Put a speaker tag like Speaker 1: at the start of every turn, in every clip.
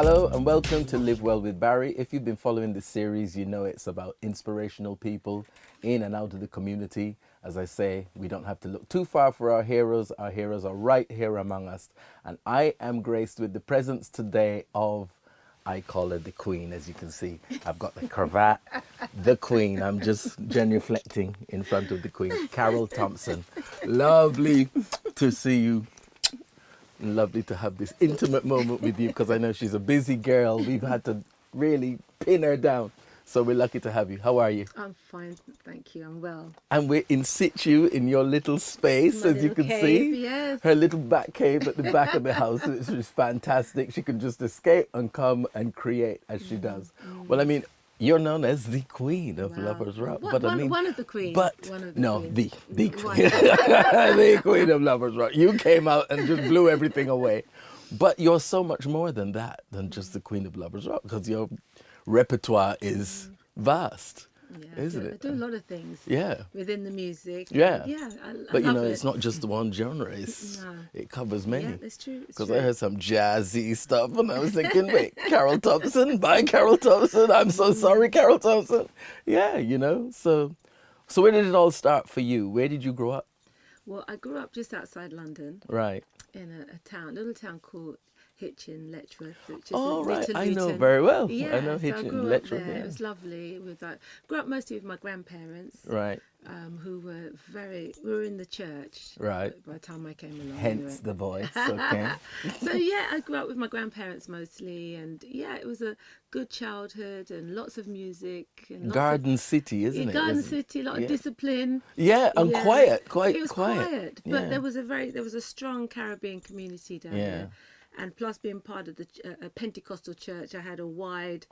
Speaker 1: Hello and welcome to Live Well with Barry. If you've been following this series, you know it's about inspirational people in and out of the community. As I say, we don't have to look too far for our heroes. Our heroes are right here among us. And I am graced with the presence today of, I call her the Queen, as you can see. I've got the cravat, the Queen. I'm just genuflecting in front of the Queen. Carroll Thompson. Lovely to see you. Lovely to have this intimate moment with you because I know she's a busy girl. We've had to really pin her down. So we're lucky to have you. How are you?
Speaker 2: I'm fine, thank you. I'm well.
Speaker 1: And we're in situ in your little space,
Speaker 2: My
Speaker 1: as you
Speaker 2: little
Speaker 1: can
Speaker 2: cave,
Speaker 1: see.
Speaker 2: yes.
Speaker 1: Her little back cave at the back of the house, which is fantastic. She can just escape and come and create as she does. Well, I mean, you're known as the Queen of
Speaker 2: Wow.
Speaker 1: Lovers Rock.
Speaker 2: One,
Speaker 1: But I mean,
Speaker 2: one of the queens.
Speaker 1: But
Speaker 2: One of the
Speaker 1: no,
Speaker 2: queens.
Speaker 1: the
Speaker 2: One
Speaker 1: Queen.
Speaker 2: of the-
Speaker 1: The Queen of Lovers Rock. You came out and just blew everything away. But you're so much more than that, than just the Queen of Lovers Rock, because your repertoire is vast,
Speaker 2: Yeah,
Speaker 1: isn't
Speaker 2: I
Speaker 1: it?
Speaker 2: do a lot of things.
Speaker 1: Yeah.
Speaker 2: Within the music.
Speaker 1: Yeah.
Speaker 2: Yeah, I
Speaker 1: But you
Speaker 2: love
Speaker 1: know,
Speaker 2: it.
Speaker 1: it's not just the one genre.
Speaker 2: No.
Speaker 1: It covers many.
Speaker 2: Yeah, that's true. It's
Speaker 1: Because
Speaker 2: true.
Speaker 1: I heard some jazzy stuff and I was thinking, wait, Carroll Thompson? Bye, Carroll Thompson. I'm so sorry, Carroll Thompson. Yeah, you know. So where did it all start for you? Where did you grow up?
Speaker 2: Well, I grew up just outside London
Speaker 1: Right.
Speaker 2: in a little town called Hitchin, Letchworth, which is
Speaker 1: Oh, right.
Speaker 2: Little
Speaker 1: I know
Speaker 2: Luton.
Speaker 1: very well.
Speaker 2: Yeah,
Speaker 1: I know
Speaker 2: so I
Speaker 1: Hitchin,
Speaker 2: grew up
Speaker 1: Letchworth,
Speaker 2: there.
Speaker 1: yeah.
Speaker 2: It was lovely. Grew up mostly with my grandparents.
Speaker 1: Right.
Speaker 2: Who we were in the church
Speaker 1: Right.
Speaker 2: by the time I came along.
Speaker 1: Hence
Speaker 2: anyway.
Speaker 1: the voice. Okay.
Speaker 2: So yeah, I grew up with my grandparents mostly, and yeah, it was a good childhood and lots of music and lots
Speaker 1: Garden City,
Speaker 2: of,
Speaker 1: isn't it?
Speaker 2: Garden
Speaker 1: Isn't-
Speaker 2: City, a lot
Speaker 1: yeah.
Speaker 2: of discipline.
Speaker 1: Yeah, and
Speaker 2: Yeah.
Speaker 1: quiet, quite
Speaker 2: It was
Speaker 1: quiet.
Speaker 2: quiet,
Speaker 1: Yeah.
Speaker 2: but there was a strong Caribbean community down
Speaker 1: Yeah.
Speaker 2: there. And plus being part of the a Pentecostal church, I had a wide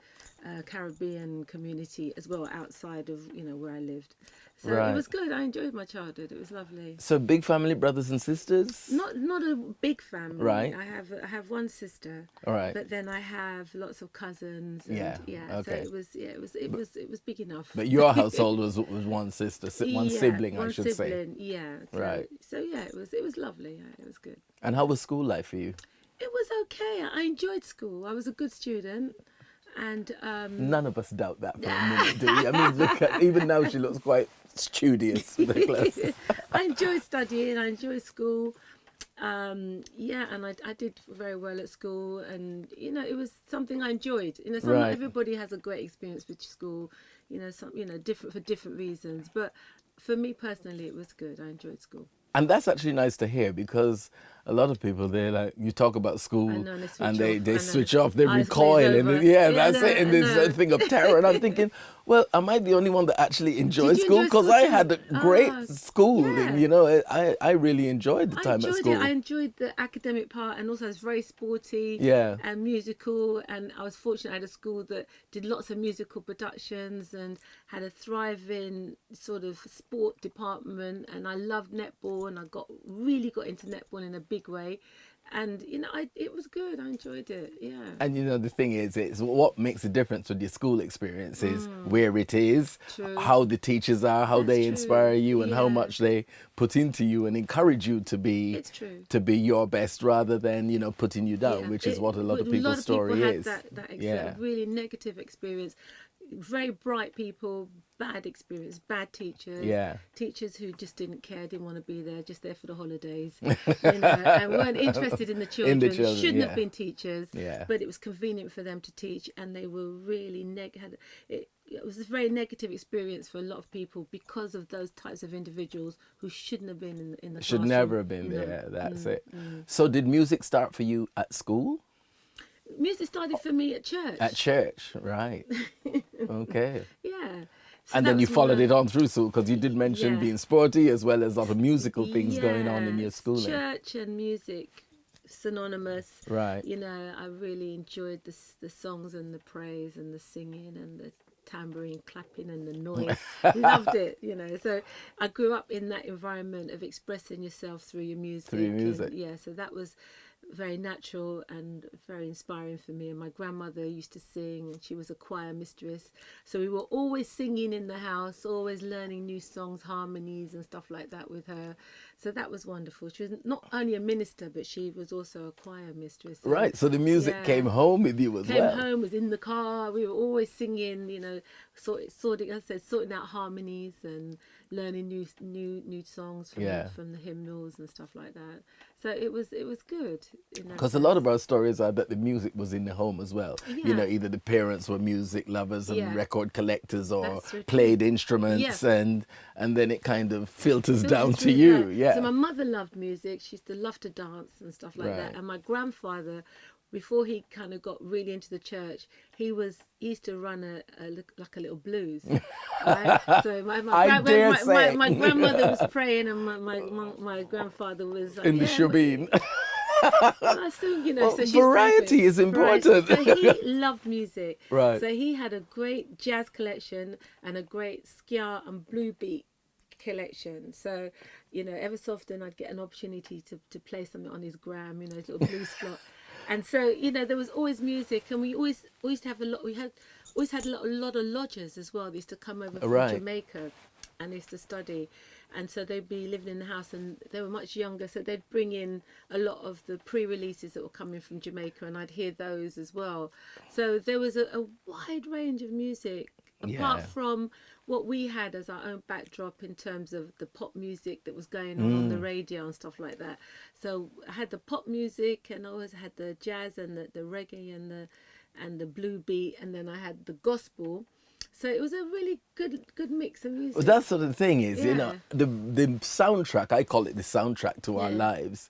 Speaker 2: Caribbean community as well outside of where I lived. So
Speaker 1: Right.
Speaker 2: it was good. I enjoyed my childhood. It was lovely.
Speaker 1: So big family, brothers and sisters?
Speaker 2: Not a big family.
Speaker 1: Right.
Speaker 2: I have one sister.
Speaker 1: All right.
Speaker 2: But then I have lots of cousins. And
Speaker 1: Yeah, okay.
Speaker 2: So it was big enough.
Speaker 1: But your household was one sister, one
Speaker 2: Yeah,
Speaker 1: sibling, I
Speaker 2: one
Speaker 1: should say.
Speaker 2: sibling, yeah. So,
Speaker 1: Right.
Speaker 2: So yeah, it was lovely. Yeah, it was good.
Speaker 1: And how was school life for you?
Speaker 2: It was okay. I enjoyed school. I was a good student, and
Speaker 1: None of us doubt that for a minute, do we? I mean, look at, even now she looks quite studious with her glasses.
Speaker 2: I enjoyed studying. I enjoyed school. Yeah, and I did very well at school, and it was something I enjoyed. Not
Speaker 1: Right.
Speaker 2: everybody has a great experience with school. Different for different reasons. But for me personally, it was good. I enjoyed school.
Speaker 1: And that's actually nice to hear because a lot of people, they're like, you talk about school
Speaker 2: I know, they switch
Speaker 1: and
Speaker 2: off. I
Speaker 1: they
Speaker 2: know.
Speaker 1: switch off, they
Speaker 2: Eyes
Speaker 1: recoil,
Speaker 2: glaze
Speaker 1: and
Speaker 2: over.
Speaker 1: yeah,
Speaker 2: Yeah,
Speaker 1: that's
Speaker 2: no,
Speaker 1: it. And
Speaker 2: I
Speaker 1: there's
Speaker 2: know.
Speaker 1: a thing of terror. And I'm thinking, well, am I the only one that actually enjoyed
Speaker 2: you
Speaker 1: school?
Speaker 2: enjoy
Speaker 1: Because
Speaker 2: school
Speaker 1: I
Speaker 2: too?
Speaker 1: had a great
Speaker 2: Ah,
Speaker 1: schooling,
Speaker 2: yeah.
Speaker 1: I really enjoyed the
Speaker 2: I
Speaker 1: time at
Speaker 2: enjoyed
Speaker 1: school.
Speaker 2: it. I enjoyed the academic part, and also I was very sporty
Speaker 1: Yeah.
Speaker 2: and musical. And I was fortunate I had a school that did lots of musical productions and had a thriving sort of sport department. And I loved netball, and I really got into netball in a big way. And it was good. I enjoyed it. Yeah.
Speaker 1: And the thing is, it's what makes the difference with your school experience is where it is,
Speaker 2: True.
Speaker 1: how the teachers are, how
Speaker 2: That's
Speaker 1: they
Speaker 2: true.
Speaker 1: inspire you, and how
Speaker 2: Yeah.
Speaker 1: much they put into you and encourage you to be
Speaker 2: It's true.
Speaker 1: your best rather than putting you down,
Speaker 2: Yeah.
Speaker 1: which is what a lot of people's story
Speaker 2: people
Speaker 1: is.
Speaker 2: had that
Speaker 1: Yeah.
Speaker 2: really negative experience. Very bright people, bad experience, bad teachers.
Speaker 1: Yeah.
Speaker 2: Teachers who just didn't care, didn't want to be there, just there for the holidays, and weren't interested in the children. Shouldn't
Speaker 1: yeah.
Speaker 2: have been teachers.
Speaker 1: Yeah.
Speaker 2: But it was convenient for them to teach, and they were really it was a very negative experience for a lot of people because of those types of individuals who shouldn't have been in the
Speaker 1: Should
Speaker 2: classroom.
Speaker 1: never have been there. That's it. So did music start for you at school?
Speaker 2: Music started for me at church.
Speaker 1: At church, right. Okay.
Speaker 2: Yeah. So
Speaker 1: And
Speaker 2: that
Speaker 1: then you
Speaker 2: was
Speaker 1: followed
Speaker 2: my-
Speaker 1: it on through school because you did mention
Speaker 2: Yeah.
Speaker 1: being sporty as well as other musical things going on in
Speaker 2: Yeah,
Speaker 1: your schooling.
Speaker 2: Church and music synonymous.
Speaker 1: Right.
Speaker 2: I really enjoyed the songs and the praise and the singing and the tambourine clapping and the noise. Loved it, So I grew up in that environment of expressing yourself through your music.
Speaker 1: Through your music.
Speaker 2: And, yeah, so that was very natural and very inspiring for me. And my grandmother used to sing, and she was a choir mistress, so we were always singing in the house, always learning new songs, harmonies and stuff like that with her. So that was wonderful. She was not only a minister, but she was also a choir mistress.
Speaker 1: Right. So the music came home with you as
Speaker 2: Came
Speaker 1: well.
Speaker 2: home, was in the car. We were always singing, sorting, as I said, sorting out harmonies and learning new songs from the hymnals and stuff like that. So it was good.
Speaker 1: Because a lot of our stories are that the music was in the home as well.
Speaker 2: Yeah.
Speaker 1: Either the parents were music lovers and record collectors, or
Speaker 2: That's true.
Speaker 1: played instruments, and then it kind of filters down to you.
Speaker 2: That.
Speaker 1: Yeah.
Speaker 2: So my mother loved music. She used to love to dance and stuff like that. And my grandfather, before he kind of got really into the church, he used to run a little blues. Right? So my grandmother was praying, and my grandfather was
Speaker 1: in the shebeen.
Speaker 2: So
Speaker 1: variety is important.
Speaker 2: So he loved music.
Speaker 1: Right.
Speaker 2: So he had a great jazz collection and a great ska and blue beat collection. So, ever so often I'd get an opportunity to play something on his gram, his little blues slot. And so, there was always music, and we always to have always had a lot of lodgers as well. They used to come over from Jamaica, and they used to study. And so they'd be living in the house, and they were much younger, so they'd bring in a lot of the pre-releases that were coming from Jamaica, and I'd hear those as well. So there was a wide range of music, apart from what we had as our own backdrop in terms of the pop music that was going on the radio and stuff like that. So I had the pop music, and I always had the jazz and the reggae and the blue beat, and then I had the gospel. So it was a really good mix of music.
Speaker 1: Well, that's sort of the thing is, the soundtrack, I call it the soundtrack to our lives,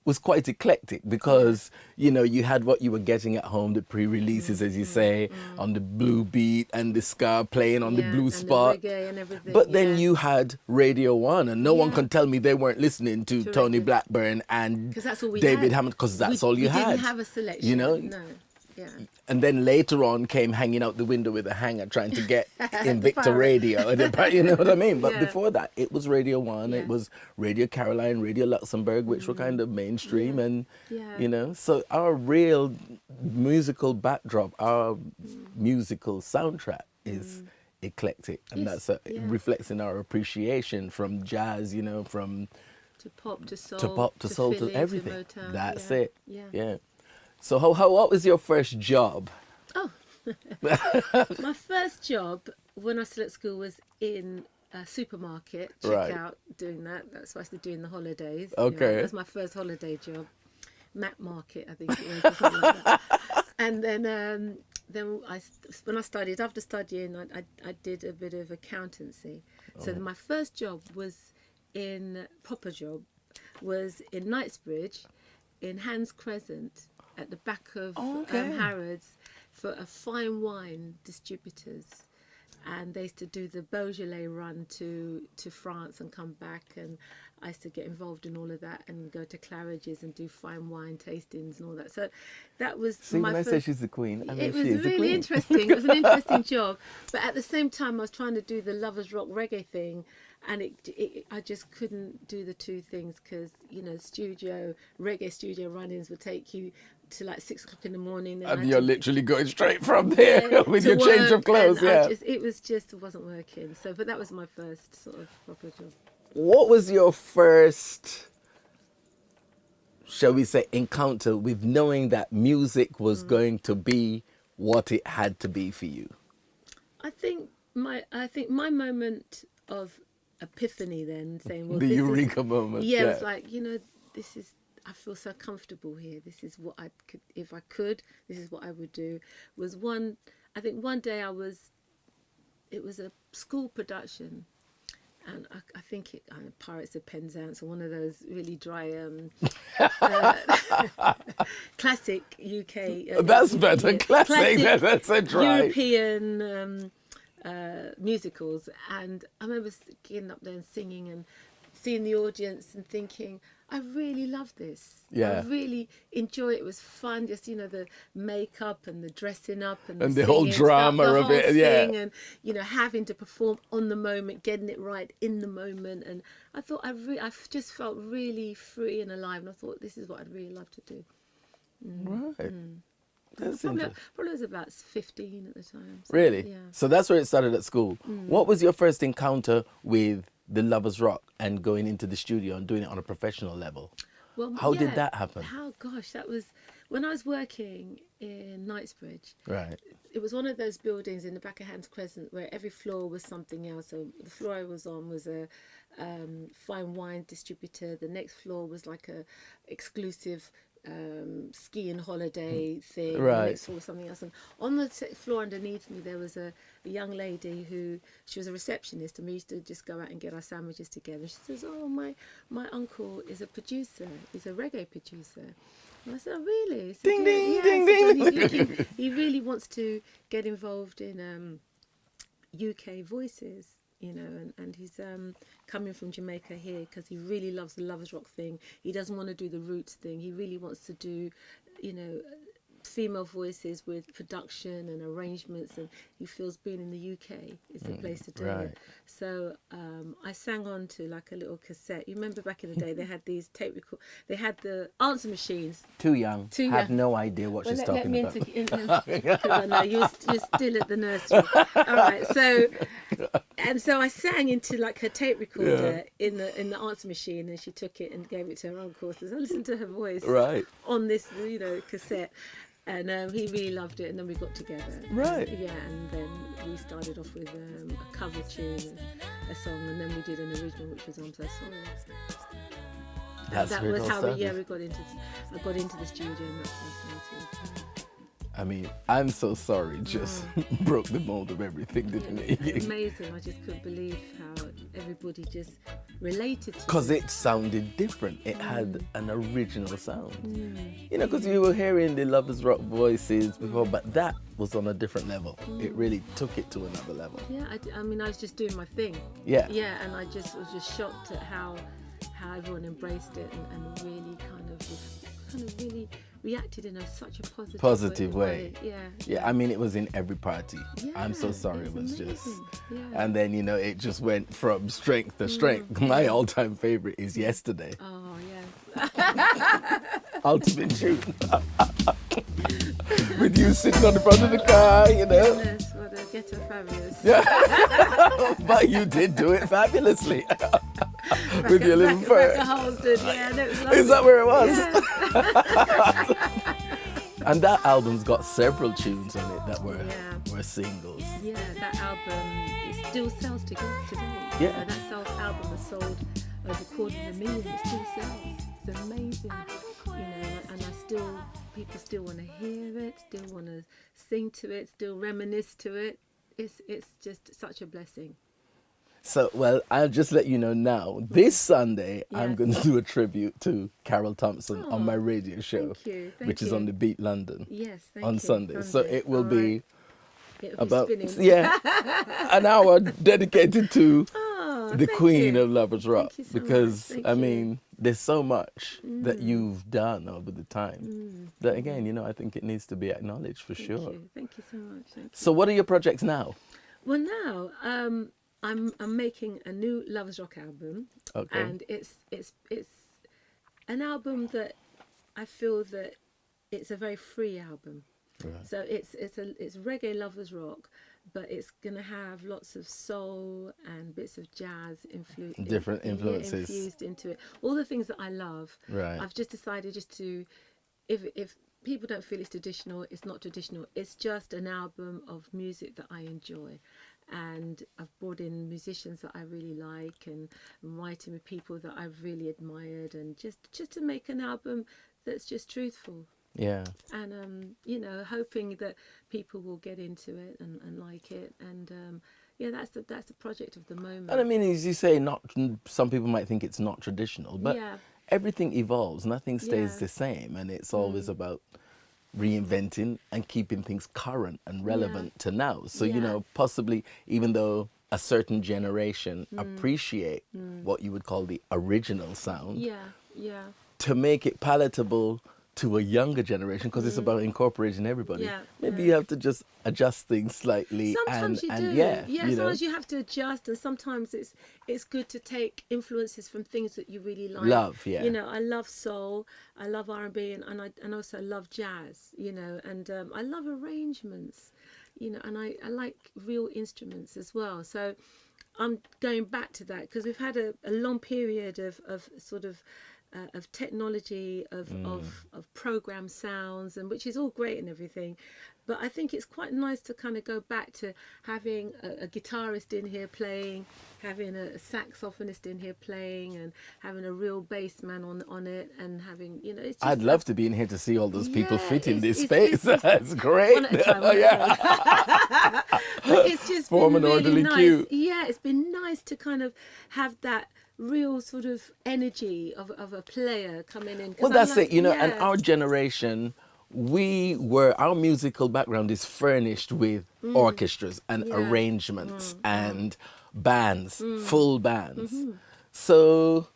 Speaker 1: was quite eclectic because, you had what you were getting at home, the pre-releases, as you say, on the blue beat and the ska playing on the blue
Speaker 2: and
Speaker 1: spot.
Speaker 2: The reggae and everything.
Speaker 1: But then you had Radio 1, and no one can tell me they weren't listening to Tony Blackburn and David Hammond, because that's all you had.
Speaker 2: We didn't have a selection. No. Yeah.
Speaker 1: And then later on came hanging out the window with a hanger trying to get Invicta Radio. You know what I mean? But before that, it was Radio 1, it was Radio Caroline, Radio Luxembourg, which were kind of mainstream. And, so our real musical backdrop, our musical soundtrack is eclectic. And it reflects in our appreciation from jazz, from...
Speaker 2: To pop, to soul,
Speaker 1: to soul, to everything.
Speaker 2: To Motown.
Speaker 1: That's it. Yeah. So what was your first job?
Speaker 2: Oh, my first job when I was still at school was in a supermarket, checkout, doing that. That's what I used to do in the holidays.
Speaker 1: Okay.
Speaker 2: That was my first holiday job. Mac Market, I think it was, or something like that. And then when I studied, after studying, I did a bit of accountancy. So my first job was proper job was in Knightsbridge, in Hans Crescent, at the back of Harrods, for a fine wine distributors, and they used to do the Beaujolais run to France and come back, and I used to get involved in all of that and go to Claridge's and do fine wine tastings and all that. So that was
Speaker 1: when I say she's the queen, I mean
Speaker 2: it was
Speaker 1: she is
Speaker 2: really
Speaker 1: the queen.
Speaker 2: interesting. It was an interesting job, but at the same time I was trying to do the Lovers Rock reggae thing, and I just couldn't do the two things because reggae studio run-ins would take you to like 6 o'clock in the morning,
Speaker 1: and you're literally going straight from there with your change of clothes.
Speaker 2: It wasn't working. So, but that was my first sort of proper job.
Speaker 1: What was your first, shall we say, encounter with knowing that music was going to be what it had to be for you?
Speaker 2: I think my moment of epiphany then, saying, well,
Speaker 1: the eureka moment.
Speaker 2: Yeah, it was like, this is, I feel so comfortable here. This is what I could, if I could, this is what I would do. I think one day it was a school production, and I think Pirates of Penzance, or one of those really dry classic UK.
Speaker 1: That's better, classic. That's a dry
Speaker 2: European musicals, and I remember getting up there and singing and seeing the audience and thinking, I really love this.
Speaker 1: Yeah.
Speaker 2: I really enjoy it. It was fun, just the makeup and the dressing up and
Speaker 1: the whole drama of it,
Speaker 2: and having to perform on the moment, getting it right in the moment. And I thought I just felt really free and alive, and I thought this is what I'd really love to do.
Speaker 1: Right. That's
Speaker 2: Probably,
Speaker 1: interesting.
Speaker 2: probably was about 15 at the time. So,
Speaker 1: Really?
Speaker 2: Yeah.
Speaker 1: So that's where it started at school. What was your first encounter with the Lovers Rock and going into the studio and doing it on a professional level?
Speaker 2: Well,
Speaker 1: How did
Speaker 2: yeah.
Speaker 1: that happen?
Speaker 2: Gosh, that was when I was working in Knightsbridge.
Speaker 1: Right.
Speaker 2: It was one of those buildings in the back of Hans Crescent where every floor was something else. So the floor I was on was a fine wine distributor. The next floor was like a exclusive ski and holiday thing. The
Speaker 1: Right.
Speaker 2: next floor was something else. And on the floor underneath me, there was a young lady she was a receptionist, and we used to just go out and get our sandwiches together. She says, "Oh, my uncle is a producer. He's a reggae producer." And I said, "Oh, really?" Said,
Speaker 1: Ding, ding,
Speaker 2: yeah.
Speaker 1: ding,
Speaker 2: Said,
Speaker 1: ding.
Speaker 2: "And he's looking, he really wants to get involved in UK voices, and he's coming from Jamaica here because he really loves the Lovers Rock thing. He doesn't want to do the roots thing. He really wants to do, female voices with production and arrangements, and he feels being in the UK is the place to do
Speaker 1: right.
Speaker 2: it." So I sang on to like a little cassette. You remember back in the day they had these tape record. They had the answer machines.
Speaker 1: Too young.
Speaker 2: Too
Speaker 1: Have
Speaker 2: young.
Speaker 1: no idea what she's
Speaker 2: Let
Speaker 1: talking
Speaker 2: me
Speaker 1: about.
Speaker 2: because I know you're still at the nursery. All right, so I sang into like her tape recorder in the answer machine, and she took it and gave it to her uncle. So I listened to her voice
Speaker 1: Right.
Speaker 2: on this cassette, and he really loved it. And then we got together.
Speaker 1: Right.
Speaker 2: Yeah, and then we started off with a cover tune, a song, and then we did an original, which was "I'm So Sorry."
Speaker 1: That's where it
Speaker 2: was
Speaker 1: all
Speaker 2: how
Speaker 1: started.
Speaker 2: I got into the studio, and that's how I started.
Speaker 1: I mean, I'm so sorry. Just broke the mold of everything, didn't it?
Speaker 2: Amazing. I just couldn't believe how everybody just related to
Speaker 1: Because
Speaker 2: it.
Speaker 1: it sounded different. It had an original sound. Because you were hearing the Lovers Rock voices before, but that was on a different level. It really took it to another level.
Speaker 2: Yeah, I mean, I was just doing my thing.
Speaker 1: Yeah.
Speaker 2: Yeah, and I just was just shocked at how everyone embraced it and really kind of really reacted in such a positive
Speaker 1: way.
Speaker 2: Yeah.
Speaker 1: Yeah, I mean, it was in every party.
Speaker 2: Yeah,
Speaker 1: I'm so sorry. It was
Speaker 2: it's
Speaker 1: just,
Speaker 2: amazing. Yeah.
Speaker 1: and then it just went from strength to strength. My all-time favorite is "Yesterday."
Speaker 2: Oh yeah.
Speaker 1: Ultimate tune. With you sitting on the front of the car,
Speaker 2: Goodness, what a ghetto fabulous.
Speaker 1: Yeah. But you did do it fabulously. With your little fur.
Speaker 2: Yeah, no, it was lovely.
Speaker 1: Is that where it was?
Speaker 2: Yeah.
Speaker 1: And that album's got several tunes on it that were singles.
Speaker 2: Yeah, that album it still sells today.
Speaker 1: Yeah.
Speaker 2: That album has sold over 250,000. It still sells. It's amazing. And people still want to hear it, still want to sing to it, still reminisce to it. It's just such a blessing.
Speaker 1: So, well, I'll just let you know now. This Sunday, I'm
Speaker 2: Yes.
Speaker 1: going to do a tribute to Carroll Thompson on my radio show,
Speaker 2: Thank you.
Speaker 1: which is on the Beat London
Speaker 2: Yes, thank
Speaker 1: on
Speaker 2: you.
Speaker 1: Sunday. So it will be
Speaker 2: It'll
Speaker 1: about
Speaker 2: spinning.
Speaker 1: an hour dedicated to
Speaker 2: Oh,
Speaker 1: the
Speaker 2: thank
Speaker 1: Queen
Speaker 2: you.
Speaker 1: of Lovers Rock,
Speaker 2: you so
Speaker 1: because
Speaker 2: much. Thank
Speaker 1: I
Speaker 2: you.
Speaker 1: mean, there's so much that you've done over the time that again, I think it needs to be acknowledged for sure.
Speaker 2: Thank you so much. Thank you.
Speaker 1: So, what are your projects now?
Speaker 2: Well, now I'm making a new Lovers Rock album,
Speaker 1: Okay.
Speaker 2: and it's an album that I feel that it's a very free album.
Speaker 1: Right.
Speaker 2: So it's reggae Lovers Rock, but it's gonna have lots of soul and bits of jazz
Speaker 1: Different influences.
Speaker 2: infused into it. All the things that I love.
Speaker 1: Right.
Speaker 2: I've just decided to, if people don't feel it's traditional, it's not traditional. It's just an album of music that I enjoy. And I've brought in musicians that I really like, and I'm writing with people that I've really admired, and just to make an album that's just truthful.
Speaker 1: Yeah.
Speaker 2: And hoping that people will get into it and like it. And that's the project of the moment.
Speaker 1: And I mean, as you say, some people might think it's not traditional, but everything evolves. Nothing stays the same, and it's always about reinventing and keeping things current and relevant to now. So possibly even though a certain generation appreciate what you would call the original sound, to make it palatable to a younger generation, because it's about incorporating everybody.
Speaker 2: Yeah,
Speaker 1: Maybe
Speaker 2: yeah.
Speaker 1: you have to just adjust things slightly.
Speaker 2: Sometimes you do.
Speaker 1: Yeah,
Speaker 2: Yeah,
Speaker 1: you know.
Speaker 2: sometimes you have to adjust, and sometimes it's good to take influences from things that you really like.
Speaker 1: Love, yeah.
Speaker 2: You know, I love soul, I love R&B, and also love jazz. You know, and I love arrangements. You know, and I like real instruments as well. So I'm going back to that because we've had a long period of sort of technology of program sounds, and which is all great and everything, but I think it's quite nice to kind of go back to having a guitarist in here playing, having a saxophonist in here playing, and having a real bass man on it, and having, you know, it's just,
Speaker 1: I'd love to be in here to see all those people
Speaker 2: yeah,
Speaker 1: fit in this
Speaker 2: it's-
Speaker 1: space. That's great.
Speaker 2: one at a time, one at a time. But it's just
Speaker 1: Form
Speaker 2: been
Speaker 1: an
Speaker 2: really
Speaker 1: orderly
Speaker 2: nice.
Speaker 1: queue.
Speaker 2: Yeah, it's been nice to kind of have that real sort of energy of a player coming in. 'Cause
Speaker 1: Well,
Speaker 2: I
Speaker 1: that's
Speaker 2: like-
Speaker 1: it, you know, and
Speaker 2: yeah.
Speaker 1: our generation, our musical background is furnished with orchestras and
Speaker 2: Yeah.
Speaker 1: arrangements and bands, full bands. So,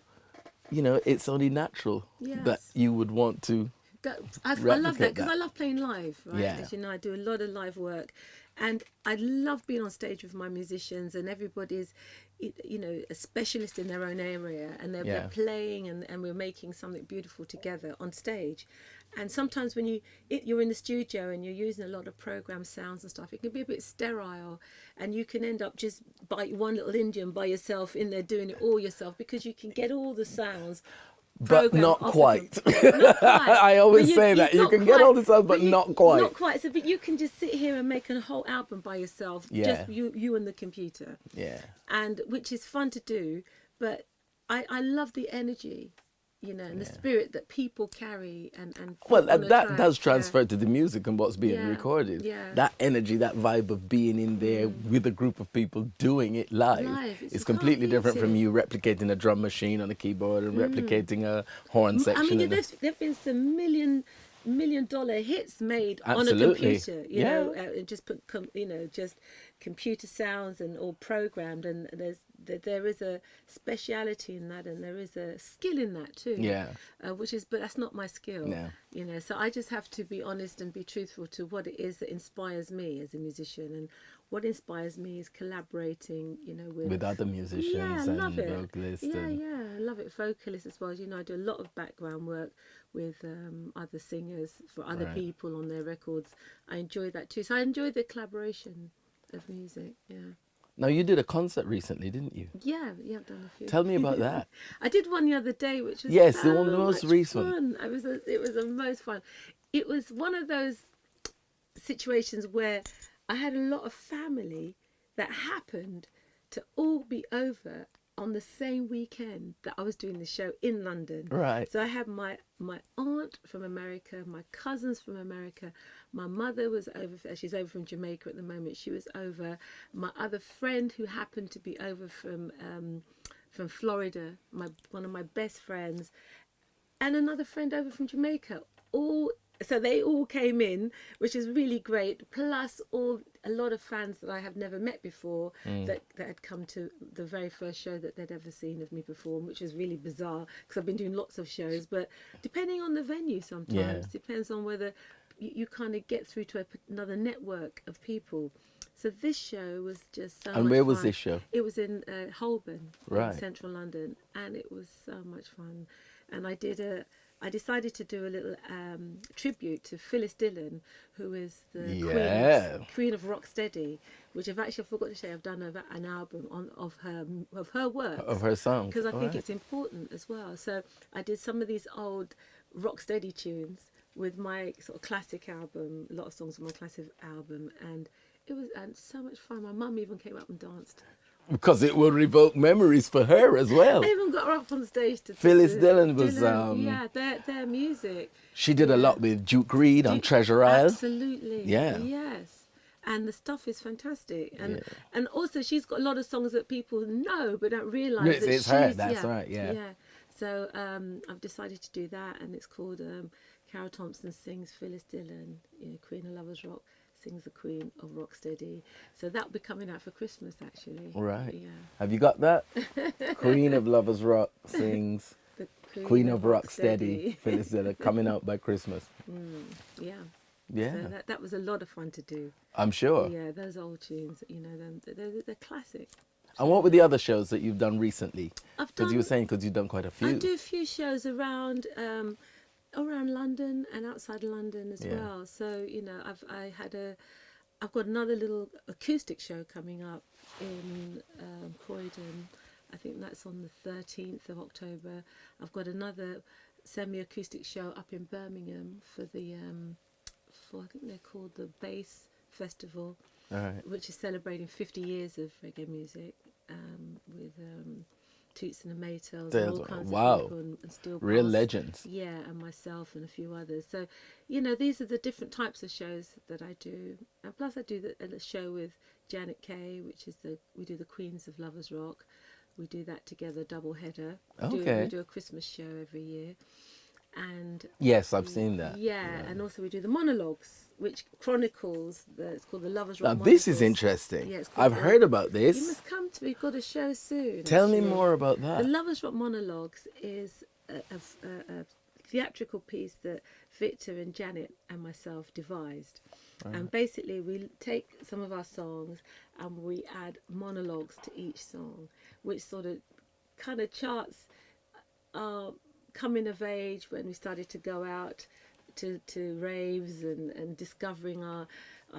Speaker 1: you know, it's only natural that
Speaker 2: Yes.
Speaker 1: you would want to.
Speaker 2: I love that
Speaker 1: replicate
Speaker 2: because
Speaker 1: that.
Speaker 2: I love playing live, right?
Speaker 1: Yeah.
Speaker 2: As you know, I do a lot of live work, and I love being on stage with my musicians, and everybody's, you know, a specialist in their own area, and they're
Speaker 1: Yeah.
Speaker 2: playing, and we're making something beautiful together on stage. And sometimes when you're in the studio and you're using a lot of program sounds and stuff, it can be a bit sterile, and you can end up just by one little Indian by yourself in there doing it all yourself, because you can get all the sounds.
Speaker 1: But
Speaker 2: Program
Speaker 1: not
Speaker 2: off of
Speaker 1: quite.
Speaker 2: them. Not quite.
Speaker 1: I always
Speaker 2: But
Speaker 1: say that. You
Speaker 2: not
Speaker 1: can get all the sounds, but not quite.
Speaker 2: Not quite. So, but you can just sit here and make a whole album by yourself,
Speaker 1: Yeah.
Speaker 2: just you and the computer,
Speaker 1: Yeah.
Speaker 2: and which is fun to do. But I love the energy, you know, and the spirit that people carry, and
Speaker 1: Well,
Speaker 2: on a
Speaker 1: that
Speaker 2: track.
Speaker 1: does
Speaker 2: Yeah.
Speaker 1: transfer to the music and what's being
Speaker 2: Yeah,
Speaker 1: recorded.
Speaker 2: yeah.
Speaker 1: That energy, that vibe of being in there with a group of people doing it live,
Speaker 2: Live, it's-
Speaker 1: is
Speaker 2: you
Speaker 1: completely
Speaker 2: can't
Speaker 1: different
Speaker 2: beat
Speaker 1: from
Speaker 2: it.
Speaker 1: you replicating a drum machine on a keyboard and replicating a horn section.
Speaker 2: I mean,
Speaker 1: and a-
Speaker 2: there've been some million dollar hits made on a
Speaker 1: Absolutely.
Speaker 2: computer, you know, and just put you know, just computer sounds and all programmed, and there is a speciality in that, and there is a skill in that too.
Speaker 1: Yeah.
Speaker 2: Which is, but that's not my skill.
Speaker 1: No.
Speaker 2: You know, so I just have to be honest and be truthful to what it is that inspires me as a musician, and what inspires me is collaborating, you know,
Speaker 1: with other musicians
Speaker 2: yeah, I
Speaker 1: and
Speaker 2: love it.
Speaker 1: vocalists.
Speaker 2: Yeah,
Speaker 1: and
Speaker 2: yeah, I love it. Vocalists as well. As you know, I do a lot of background work with other singers for other
Speaker 1: Right.
Speaker 2: people on their records. I enjoy that too. So I enjoy the collaboration of music. Yeah,
Speaker 1: Now, you did a concert recently, didn't you?
Speaker 2: yeah, I've done a few.
Speaker 1: Tell me about that.
Speaker 2: I did one the other day, which was
Speaker 1: Yes,
Speaker 2: so
Speaker 1: the one- the most
Speaker 2: much
Speaker 1: recent.
Speaker 2: fun. It was the most fun. It was one of those situations where I had a lot of family that happened to all be over on the same weekend that I was doing the show in London.
Speaker 1: Right.
Speaker 2: So I had my aunt from America, my cousins from America, my mother was over. She's over from Jamaica at the moment. She was over. My other friend who happened to be over from Florida, one of my best friends, and another friend over from Jamaica. So they all came in, which is really great. Plus a lot of fans that I have never met before that had come to the very first show that they'd ever seen of me perform, which is really bizarre because I've been doing lots of shows. But depending on the venue, sometimes
Speaker 1: Yeah.
Speaker 2: depends on whether you kind of get through to another network of people. So this show was just so much
Speaker 1: And where was
Speaker 2: fun.
Speaker 1: this show?
Speaker 2: It was in Holborn,
Speaker 1: Right.
Speaker 2: in central London, and it was so much fun. And I decided to do a little tribute to Phyllis Dillon, who is the
Speaker 1: Yeah.
Speaker 2: queen of rocksteady, which I forgot to say I've done an album of her work,
Speaker 1: Of her songs.
Speaker 2: because I think
Speaker 1: Alright.
Speaker 2: it's important as well. So I did some of these old rocksteady tunes with my sort of classic album, a lot of songs from my classic album, and it was so much fun. My mum even came up and danced.
Speaker 1: Because it will revoke memories for her as well.
Speaker 2: I even got her up on stage to
Speaker 1: Phyllis
Speaker 2: to-
Speaker 1: Dillon was,
Speaker 2: yeah, their music.
Speaker 1: She did a lot with Duke Reed on Treasure Isle.
Speaker 2: Absolutely.
Speaker 1: Yeah.
Speaker 2: Yes. And the stuff is fantastic. And
Speaker 1: Yeah.
Speaker 2: and also she's got a lot of songs that people know but don't realise that
Speaker 1: It's her,
Speaker 2: she's
Speaker 1: that's right, yeah.
Speaker 2: Yeah. So I've decided to do that, and it's called Carroll Thompson sings Phyllis Dillon, you know, Queen of Lovers Rock sings the Queen of Rocksteady. So that'll be coming out for Christmas actually.
Speaker 1: Right.
Speaker 2: Yeah.
Speaker 1: Have you got that? Queen of Lovers Rock sings
Speaker 2: The
Speaker 1: Queen of Rocksteady, Phyllis Diller, coming out by Christmas.
Speaker 2: Yeah.
Speaker 1: Yeah,
Speaker 2: So that was a lot of fun to do.
Speaker 1: I'm sure.
Speaker 2: Yeah, those old tunes, you know, they're classic.
Speaker 1: And what were the other shows that you've done recently?
Speaker 2: I've
Speaker 1: Because you were
Speaker 2: done.
Speaker 1: saying because you've done quite a
Speaker 2: I
Speaker 1: few.
Speaker 2: do a few shows around around London and outside London as
Speaker 1: Yeah.
Speaker 2: well. So you know, I've got another little acoustic show coming up in Croydon. I think that's on the 13th of October. I've got another semi-acoustic show up in Birmingham for the for I think they're called the Bass Festival,
Speaker 1: All right.
Speaker 2: which is celebrating 50 years of reggae music with Toots and the Maytals and all kinds
Speaker 1: Wow.
Speaker 2: of people and Steel
Speaker 1: Real
Speaker 2: Pulse.
Speaker 1: legends.
Speaker 2: Yeah, and myself and a few others. So, you know, these are the different types of shows that I do. And plus I do the show with Janet Kay, which is we do the Queens of Lovers Rock. We do that together, double header.
Speaker 1: Okay.
Speaker 2: We do a Christmas show every year. And
Speaker 1: Yes, I've seen that.
Speaker 2: yeah, and also we do the monologues, which chronicles it's called the Lovers
Speaker 1: Now
Speaker 2: Rock.
Speaker 1: this is
Speaker 2: Monopoles.
Speaker 1: interesting.
Speaker 2: Yeah, it's called
Speaker 1: I've heard about
Speaker 2: You
Speaker 1: this.
Speaker 2: must come to. We've got a show soon.
Speaker 1: Tell me
Speaker 2: actually.
Speaker 1: more about
Speaker 2: The
Speaker 1: that.
Speaker 2: Lovers Rock Monologues is a theatrical piece that Victor and Janet and myself devised. And basically we take some of our songs and we add monologues to each song, which sort of kind of charts our coming of age when we started to go out to raves and discovering our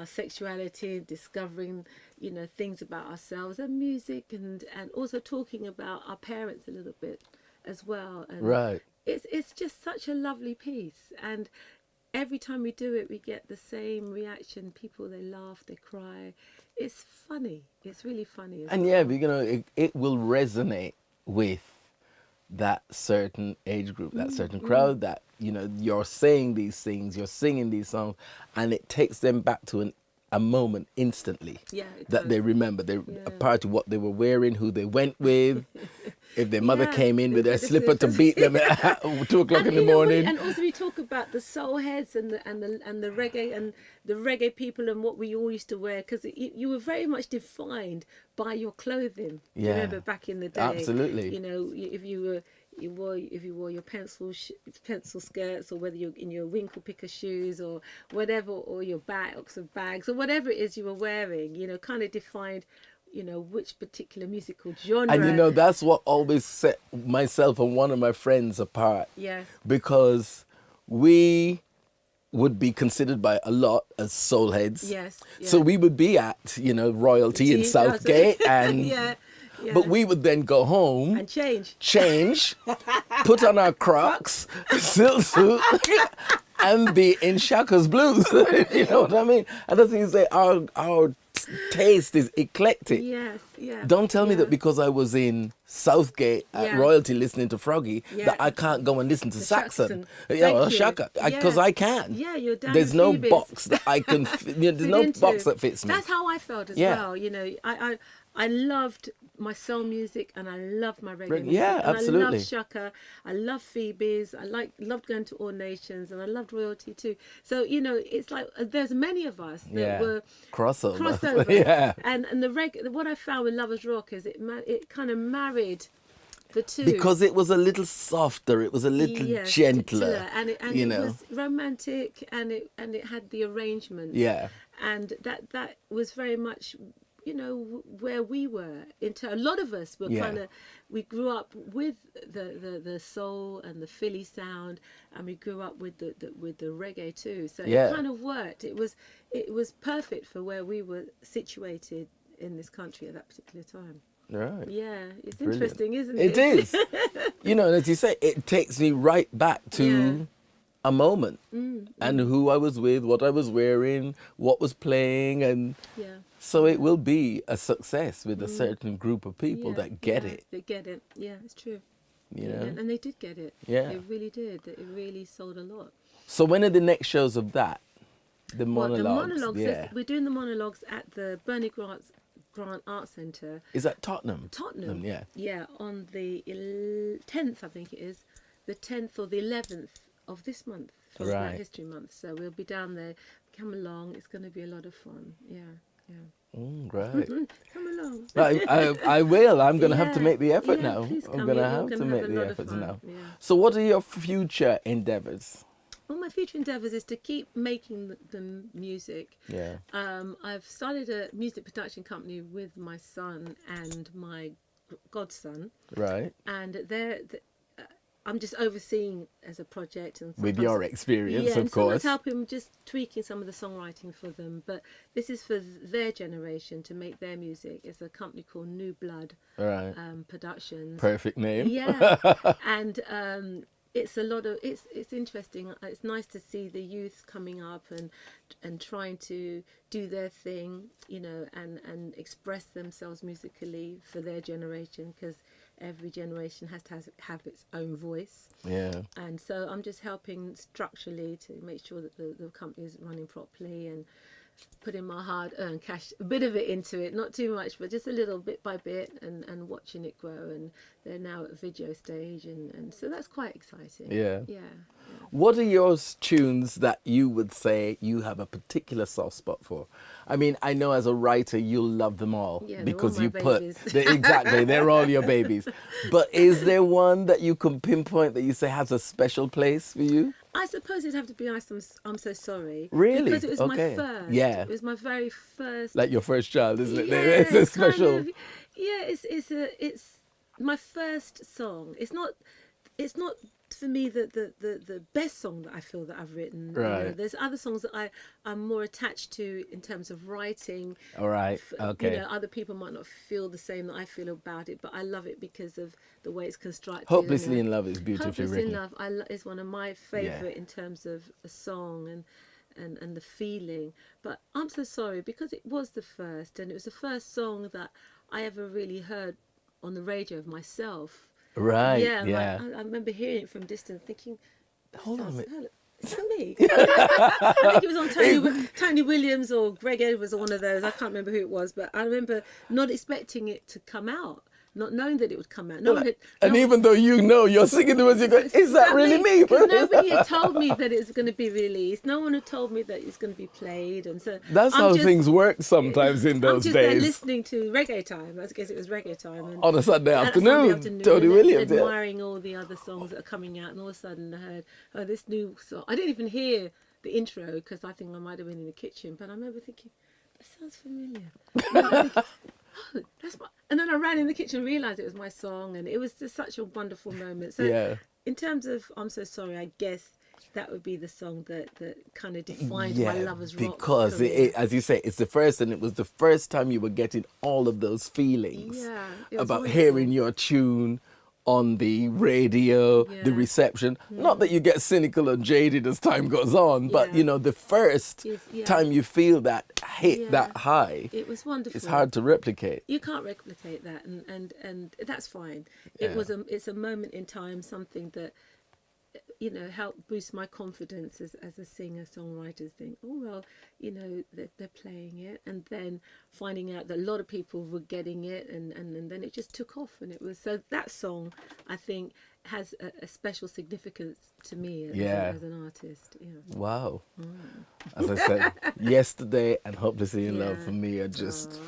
Speaker 2: sexuality, discovering, you know, things about ourselves and music, and also talking about our parents a little bit as well. And
Speaker 1: Right.
Speaker 2: it's just such a lovely piece, and every time we do it we get the same reaction. People, they laugh, they cry. It's funny. It's really funny as
Speaker 1: And
Speaker 2: well.
Speaker 1: yeah, but, you know, it will resonate with that certain age group, that certain crowd, that, you know, you're saying these things, you're singing these songs, and it takes them back to a moment instantly
Speaker 2: Yeah, it
Speaker 1: that
Speaker 2: does.
Speaker 1: they remember. They
Speaker 2: Yeah.
Speaker 1: a part of what they were wearing, who they went with, if their mother
Speaker 2: Yeah,
Speaker 1: came in with their
Speaker 2: the
Speaker 1: slipper to
Speaker 2: slippers.
Speaker 1: beat them at 2 o'clock in the
Speaker 2: you know what,
Speaker 1: morning.
Speaker 2: and also we talk about the soul heads and the reggae and the reggae people and what we all used to wear, because you were very much defined by your clothing.
Speaker 1: Yeah.
Speaker 2: Remember back in the day?
Speaker 1: Absolutely.
Speaker 2: You know, if you wore your pencil skirts, or whether you're in your winkle picker shoes or whatever, or your Oxford bags or whatever it is you were wearing, you know, kind of defined, you know, which particular musical genre.
Speaker 1: And you know, that's what always set myself and one of my friends apart.
Speaker 2: Yes.
Speaker 1: Because we would be considered by a lot as soul heads.
Speaker 2: Yes.
Speaker 1: So
Speaker 2: yeah.
Speaker 1: we would be at, you know, Royalty in
Speaker 2: Tea,
Speaker 1: Southgate, and
Speaker 2: yeah.
Speaker 1: but we would then go home,
Speaker 2: And
Speaker 1: change, put on our Crocs, silk suit, and be in Shaka's Blues. You know what I mean? And that's when you say our taste is eclectic.
Speaker 2: Yes, yeah.
Speaker 1: Don't tell me
Speaker 2: yeah.
Speaker 1: that because I was in Southgate at
Speaker 2: Yeah.
Speaker 1: Royalty listening to Froggy
Speaker 2: Yeah.
Speaker 1: that I can't go and listen to
Speaker 2: The
Speaker 1: Saxon.
Speaker 2: Saxon.
Speaker 1: Yeah, or
Speaker 2: Thank you.
Speaker 1: Shaka, because
Speaker 2: Yeah.
Speaker 1: I can.
Speaker 2: Yeah, you're down
Speaker 1: There's
Speaker 2: to
Speaker 1: no
Speaker 2: Phoebes.
Speaker 1: box that I can. There's
Speaker 2: Fit
Speaker 1: no
Speaker 2: into.
Speaker 1: box that fits me.
Speaker 2: That's how I felt as
Speaker 1: Yeah.
Speaker 2: well. You know, I loved my soul music and I loved my reggae music.
Speaker 1: Yeah,
Speaker 2: and
Speaker 1: absolutely.
Speaker 2: I loved Shaka. I loved Phoebes. I loved going to All Nations, and I loved Royalty too. So you know, it's like there's many of us that
Speaker 1: Yeah.
Speaker 2: were
Speaker 1: Crossover. Yeah.
Speaker 2: And the reggae. What I found with Lovers Rock is it kind of married the two.
Speaker 1: Because it was a little softer, it was a little
Speaker 2: Yes,
Speaker 1: gentler,
Speaker 2: and it
Speaker 1: you
Speaker 2: it
Speaker 1: know.
Speaker 2: was romantic, and it had the arrangement.
Speaker 1: Yeah.
Speaker 2: And that was very much, you know, where we were. A lot of us were
Speaker 1: Yeah.
Speaker 2: we grew up with the soul and the Philly sound, and we grew up with the reggae too. So
Speaker 1: Yeah.
Speaker 2: it kind of worked. It was perfect for where we were situated in this country at that particular time.
Speaker 1: Right.
Speaker 2: Yeah, it's
Speaker 1: Brilliant.
Speaker 2: interesting, isn't it?
Speaker 1: It is. You know, and as you say, it takes me right back to
Speaker 2: Yeah.
Speaker 1: a moment and who I was with, what I was wearing, what was playing, and
Speaker 2: Yeah.
Speaker 1: so it will be a success with a certain group of people
Speaker 2: Yeah,
Speaker 1: that get
Speaker 2: yeah,
Speaker 1: it.
Speaker 2: They get it. Yeah, it's true.
Speaker 1: You
Speaker 2: Yeah,
Speaker 1: know.
Speaker 2: and they did get it.
Speaker 1: Yeah.
Speaker 2: They really did. It really sold a lot.
Speaker 1: So when are the next shows of that? The
Speaker 2: Well,
Speaker 1: monologues.
Speaker 2: the monologues,
Speaker 1: Yeah.
Speaker 2: we're doing the monologues at the Bernie Grant Art Centre,
Speaker 1: Is that Tottenham?
Speaker 2: Tottenham.
Speaker 1: Yeah.
Speaker 2: Yeah, on the 10th, I think it is, the 10th or the 11th of this month, for Black
Speaker 1: Right.
Speaker 2: History Month. So we'll be down there. Come along. It's going to be a lot of fun. Yeah.
Speaker 1: Right.
Speaker 2: Come along.
Speaker 1: I will. I'm going to have to
Speaker 2: Yeah,
Speaker 1: make the effort
Speaker 2: yeah,
Speaker 1: now.
Speaker 2: please
Speaker 1: I'm
Speaker 2: come.
Speaker 1: going to
Speaker 2: You're
Speaker 1: have
Speaker 2: going
Speaker 1: to
Speaker 2: to have
Speaker 1: make
Speaker 2: a
Speaker 1: the
Speaker 2: lot of
Speaker 1: efforts
Speaker 2: fun.
Speaker 1: now.
Speaker 2: Yeah.
Speaker 1: So, what are your future endeavors?
Speaker 2: Well, my future endeavours is to keep making the music.
Speaker 1: Yeah.
Speaker 2: I've started a music production company with my son and my godson,
Speaker 1: Right.
Speaker 2: and I'm just overseeing as a project, and
Speaker 1: With
Speaker 2: sometimes,
Speaker 1: your experience,
Speaker 2: yeah,
Speaker 1: of
Speaker 2: and sometimes
Speaker 1: course.
Speaker 2: helping just tweaking some of the songwriting for them. But this is for their generation to make their music. It's a company called New Blood
Speaker 1: Right.
Speaker 2: Productions.
Speaker 1: Perfect name.
Speaker 2: Yeah, and it's a lot of it's interesting. It's nice to see the youth coming up and trying to do their thing, you know, and express themselves musically for their generation, because every generation has to have its own voice.
Speaker 1: Yeah.
Speaker 2: And so I'm just helping structurally to make sure that the company is running properly, and putting my hard-earned cash, a bit of it into it, not too much, but just a little bit by bit, and watching it grow. And they're now at video stage, and so that's quite exciting.
Speaker 1: Yeah.
Speaker 2: Yeah.
Speaker 1: What are your tunes that you would say you have a particular soft spot for? I mean, I know as a writer you'll love them all
Speaker 2: Yeah, they're all
Speaker 1: because
Speaker 2: my
Speaker 1: you put
Speaker 2: babies.
Speaker 1: exactly, they're all your babies. But is there one that you can pinpoint that you say has a special place for you?
Speaker 2: I suppose it'd have to be I'm So Sorry.
Speaker 1: Really?
Speaker 2: Because it was my
Speaker 1: Okay.
Speaker 2: first.
Speaker 1: Yeah.
Speaker 2: It was my very first.
Speaker 1: Like your first child, isn't it?
Speaker 2: Yeah,
Speaker 1: It's a
Speaker 2: it's kind
Speaker 1: special.
Speaker 2: of, yeah, it's my first song. It's not for me the best song that I feel that I've written. You know,
Speaker 1: Right.
Speaker 2: there's other songs that I'm more attached to in terms of writing.
Speaker 1: All right.
Speaker 2: You
Speaker 1: Okay.
Speaker 2: know, other people might not feel the same that I feel about it, but I love it because of the way it's constructed.
Speaker 1: Hopelessly
Speaker 2: and
Speaker 1: in Love is beautifully
Speaker 2: Hopelessly
Speaker 1: written.
Speaker 2: in Love is one of my favorite in terms of a song and the feeling. But I'm So Sorry, because it was the first, and it was the first song that I ever really heard on the radio of myself.
Speaker 1: Right.
Speaker 2: Yeah,
Speaker 1: Yeah.
Speaker 2: I remember hearing it from distance, thinking,
Speaker 1: Hold on a minute.
Speaker 2: is that me? I think it was on Tony Williams or Greg Edwards or one of those. I can't remember who it was, but I remember not expecting it to come out, not knowing that it would come out.
Speaker 1: And even though you know you're singing the words, you go, is that really me?
Speaker 2: Because nobody had told me that it's going to be released. No one had told me that it's going to be played, and so
Speaker 1: That's how things work sometimes in
Speaker 2: I'm
Speaker 1: those
Speaker 2: just there
Speaker 1: days.
Speaker 2: listening to Reggae Time. I guess it was Reggae Time. And,
Speaker 1: On a Sunday
Speaker 2: and
Speaker 1: afternoon, Tony
Speaker 2: and
Speaker 1: Williams. Yeah.
Speaker 2: admiring all the other songs that are coming out, and all of a sudden I heard, oh, this new song. I didn't even hear the intro because I think I might have been in the kitchen, but I remember thinking, that sounds familiar. Oh, that's my... And then I ran in the kitchen and realised it was my song, and it was just such a wonderful moment. So
Speaker 1: Yeah.
Speaker 2: in terms of I'm So Sorry, I guess that would be the song that kind of defined my Lovers Rock
Speaker 1: because
Speaker 2: career.
Speaker 1: as you say, it's the first, and it was the first time you were getting all of those feelings
Speaker 2: Yeah, it was
Speaker 1: about
Speaker 2: wonderful.
Speaker 1: hearing your tune on the radio, the
Speaker 2: Yeah.
Speaker 1: reception. Not that you get cynical and jaded as time goes on, but
Speaker 2: Yeah.
Speaker 1: you know, the first
Speaker 2: Yeah.
Speaker 1: time you feel that hit,
Speaker 2: Yeah.
Speaker 1: that high,
Speaker 2: It was wonderful.
Speaker 1: it's hard to replicate.
Speaker 2: You can't replicate that, and that's fine.
Speaker 1: Yeah.
Speaker 2: It's a moment in time, something that, you know, helped boost my confidence as a singer songwriter. Think, oh well, you know, they're playing it, and then finding out that a lot of people were getting it, and then it just took off, and it was so that song, I think, has a special significance to me as an artist. Yeah.
Speaker 1: Wow. As I said, Yesterday and Hopelessly in Love
Speaker 2: Yeah.
Speaker 1: for me are just...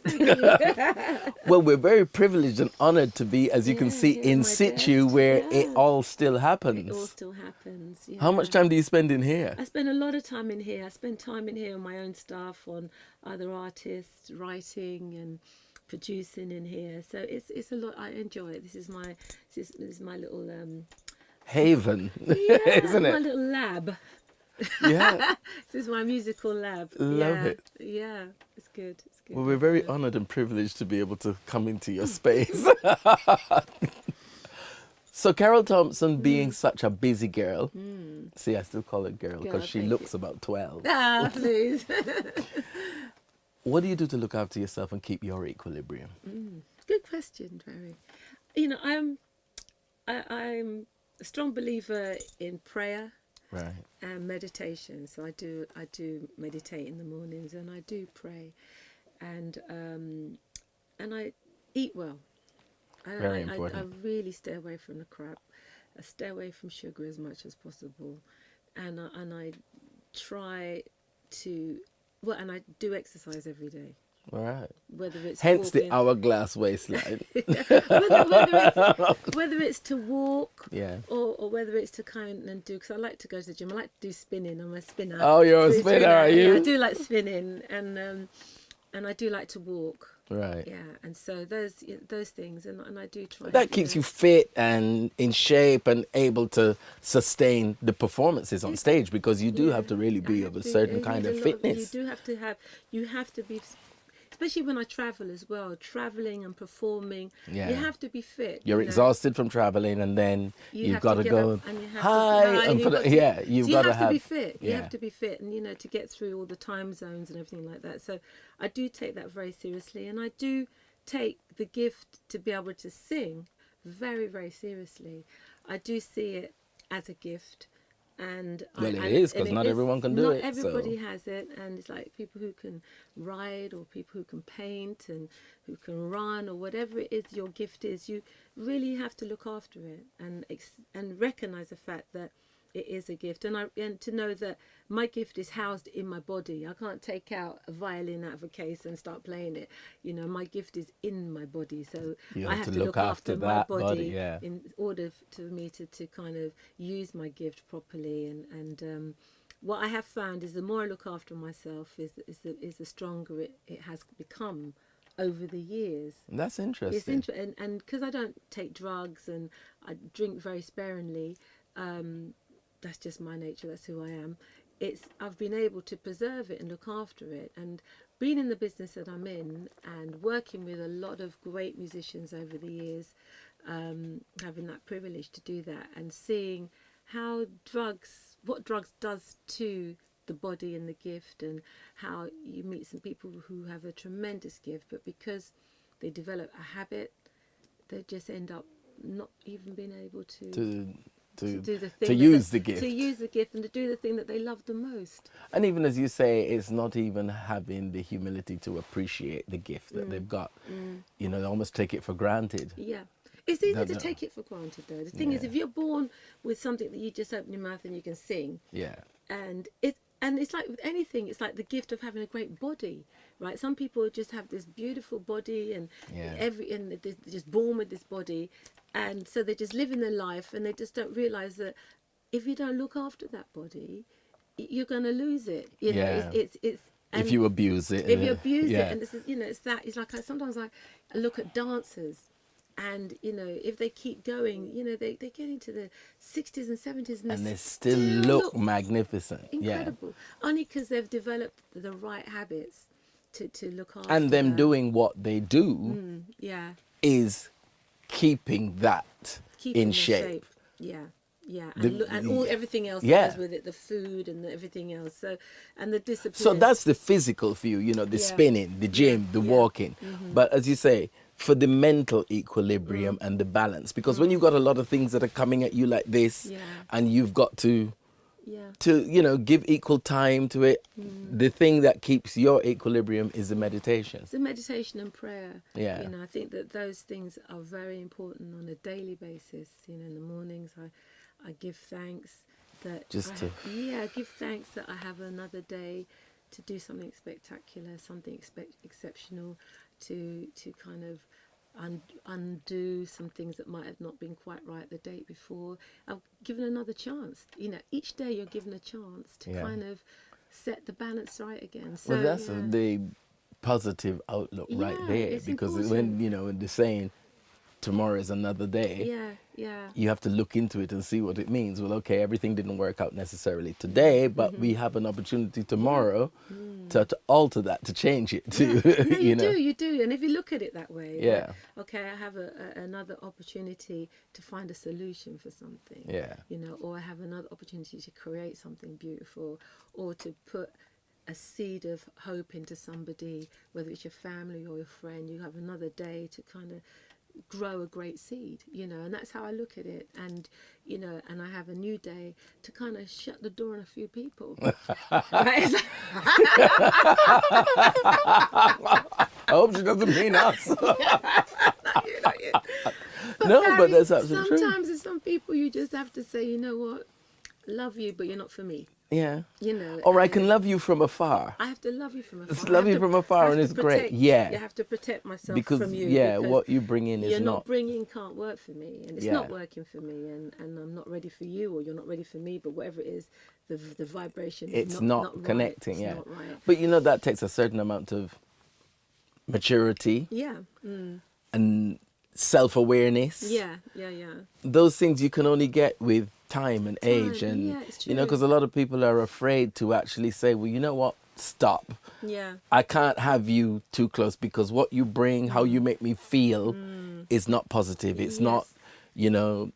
Speaker 2: Thank you.
Speaker 1: Well, we're very privileged and honored to be, as you can see,
Speaker 2: yeah,
Speaker 1: in
Speaker 2: my
Speaker 1: situ
Speaker 2: best,
Speaker 1: where
Speaker 2: yeah.
Speaker 1: it all still happens.
Speaker 2: It all still happens. Yeah.
Speaker 1: How much time do you spend in here?
Speaker 2: I spend a lot of time in here. I spend time in here on my own stuff, on other artists, writing and producing in here. So it's a lot. I enjoy it. This is my little
Speaker 1: Haven,
Speaker 2: yeah,
Speaker 1: isn't
Speaker 2: my
Speaker 1: it?
Speaker 2: little lab.
Speaker 1: Yeah.
Speaker 2: This is my musical lab.
Speaker 1: Love
Speaker 2: yeah.
Speaker 1: it.
Speaker 2: Yeah, it's good. It's good.
Speaker 1: Well, we're very honored and privileged to be able to come into your space. So Carroll Thompson, being such a busy girl, see, I still call her girl because she
Speaker 2: thank
Speaker 1: looks about 12.
Speaker 2: Ah, please.
Speaker 1: What do you do to look after yourself and keep your equilibrium?
Speaker 2: Good question, Barry. You know, I'm a strong believer in prayer
Speaker 1: Right.
Speaker 2: and meditation. So I do meditate in the mornings, and I do pray, and I eat well.
Speaker 1: Very important.
Speaker 2: I really stay away from the crap. I stay away from sugar as much as possible, and I try to Well, and I do exercise every day,
Speaker 1: All right.
Speaker 2: whether it's
Speaker 1: Hence the
Speaker 2: walking,
Speaker 1: hourglass waistline.
Speaker 2: whether it's to walk,
Speaker 1: Yeah.
Speaker 2: or whether it's to kind and do, because I like to go to the gym. I like to do spinning. I'm a spinner.
Speaker 1: Oh, you're a spinner, are you?
Speaker 2: Yeah, I do like spinning, and I do like to walk.
Speaker 1: Right.
Speaker 2: Yeah, and so those things, and I do try.
Speaker 1: That keeps you fit and in shape and able to sustain the performances on stage, because you do have to really be of a certain kind of fitness.
Speaker 2: You have to be, especially when I travel as well, traveling and performing.
Speaker 1: Yeah.
Speaker 2: You have to be fit.
Speaker 1: You're exhausted from traveling, and then you've
Speaker 2: have
Speaker 1: got
Speaker 2: to
Speaker 1: to
Speaker 2: get
Speaker 1: go
Speaker 2: up and you have
Speaker 1: hi,
Speaker 2: to,
Speaker 1: and
Speaker 2: you've got to,
Speaker 1: you've
Speaker 2: so
Speaker 1: got
Speaker 2: you
Speaker 1: to
Speaker 2: have to be fit. You
Speaker 1: yeah.
Speaker 2: have to be fit, and to get through all the time zones and everything like that. So I do take that very seriously, and I do take the gift to be able to sing very, very seriously. I do see it as a gift. And
Speaker 1: Well, it is, because not everyone can do it.
Speaker 2: Not everybody has it, and it's like people who can ride, or people who can paint, and who can run, or whatever it is your gift is. You really have to look after it and recognize the fact that it is a gift, and to know that my gift is housed in my body. I can't take out a violin out of a case and start playing it. My gift is in my body, so I have to look after my body in order for me to kind of use my gift properly. And what I have found is the more I look after myself, is the stronger it has become over the years.
Speaker 1: That's interesting.
Speaker 2: It's interesting, and because I don't take drugs and I drink very sparingly. That's just my nature. That's who I am. I've been able to preserve it and look after it, and being in the business that I'm in and working with a lot of great musicians over the years, having that privilege to do that, and seeing how what drugs does to the body and the gift, and how you meet some people who have a tremendous gift, but because they develop a habit, they just end up not even being able to do the thing,
Speaker 1: to use the gift
Speaker 2: and to do the thing that they love the most.
Speaker 1: And even as you say, it's not even having the humility to appreciate the gift that they've got. They almost take it for granted.
Speaker 2: Yeah. It's easy to take it for granted, though. The thing is, if you're born with something that you just open your mouth and you can sing, and it's like with anything, it's like the gift of having a great body, right? Some people just have this beautiful body, and and they're just born with this body, and so they're just living their life, and they just don't realize that if you don't look after that body, you're going to lose it. It's
Speaker 1: if you abuse it.
Speaker 2: If you abuse it, and this is, it's like sometimes I look at dancers. And, if they keep going, they get into the 60s and 70s and
Speaker 1: they still look magnificent.
Speaker 2: Incredible. Only because they've developed the right habits to look after.
Speaker 1: And them doing what they do is keeping that in shape.
Speaker 2: Yeah. Yeah, and everything else
Speaker 1: Yeah.
Speaker 2: goes with it, the food and everything else. So, and the discipline.
Speaker 1: So that's the physical view, you know, the spinning, the gym, the walking.
Speaker 2: Mm-hmm.
Speaker 1: But as you say, for the mental equilibrium and the balance, because when you've got a lot of things that are coming at you like this, and you've got to, you know, give equal time to it, the thing that keeps your equilibrium is the meditation.
Speaker 2: It's the meditation and prayer.
Speaker 1: Yeah.
Speaker 2: You know, I think that those things are very important on a daily basis. You know, in the mornings, I give thanks that give thanks that I have another day to do something spectacular, something exceptional, to kind of undo some things that might have not been quite right the day before. I've given another chance. You know, each day you're given a chance to kind of set the balance right again. So,
Speaker 1: well, that's the positive outlook right there, because when, you know, when they're saying tomorrow is another day, you have to look into it and see what it means. Well, okay, everything didn't work out necessarily today, but we have an opportunity tomorrow to alter that, to change it.
Speaker 2: You do. And if you look at it that way, like, okay, I have another opportunity to find a solution for something, you know, or I have another opportunity to create something beautiful, or to put a seed of hope into somebody, whether it's your family or your friend. You have another day to kind of grow a great seed, you know, and that's how I look at it. And, you know, and I have a new day to kind of shut the door on a few people. Right?
Speaker 1: I hope she doesn't mean us.
Speaker 2: But
Speaker 1: that's absolutely true.
Speaker 2: Sometimes there's some people you just have to say, you know what, love you, but you're not for me.
Speaker 1: Yeah.
Speaker 2: You know,
Speaker 1: Or I can love you from afar.
Speaker 2: I have to love you from afar.
Speaker 1: Just love you from afar, and it's great. Yeah.
Speaker 2: You have to protect myself
Speaker 1: Because
Speaker 2: from you.
Speaker 1: yeah,
Speaker 2: because
Speaker 1: what you bring in is
Speaker 2: you're
Speaker 1: not.
Speaker 2: not bringing can't work for me, and it's
Speaker 1: Yeah.
Speaker 2: not working for me, and I'm not ready for you, or you're not ready for me. But whatever it is, the vibration
Speaker 1: It's
Speaker 2: is
Speaker 1: not
Speaker 2: right.
Speaker 1: connecting.
Speaker 2: It's
Speaker 1: Yeah.
Speaker 2: not right.
Speaker 1: But you know that takes a certain amount of maturity
Speaker 2: Yeah.
Speaker 1: and self-awareness.
Speaker 2: Yeah. Yeah. Yeah.
Speaker 1: Those things you can only get with time and age,
Speaker 2: Time,
Speaker 1: and
Speaker 2: yeah, it's
Speaker 1: you know,
Speaker 2: true.
Speaker 1: because a lot of people are afraid to actually say, well, you know what, stop.
Speaker 2: Yeah.
Speaker 1: I can't have you too close because what you bring, how you make me feel is not positive. It's not,
Speaker 2: Yes.
Speaker 1: you know,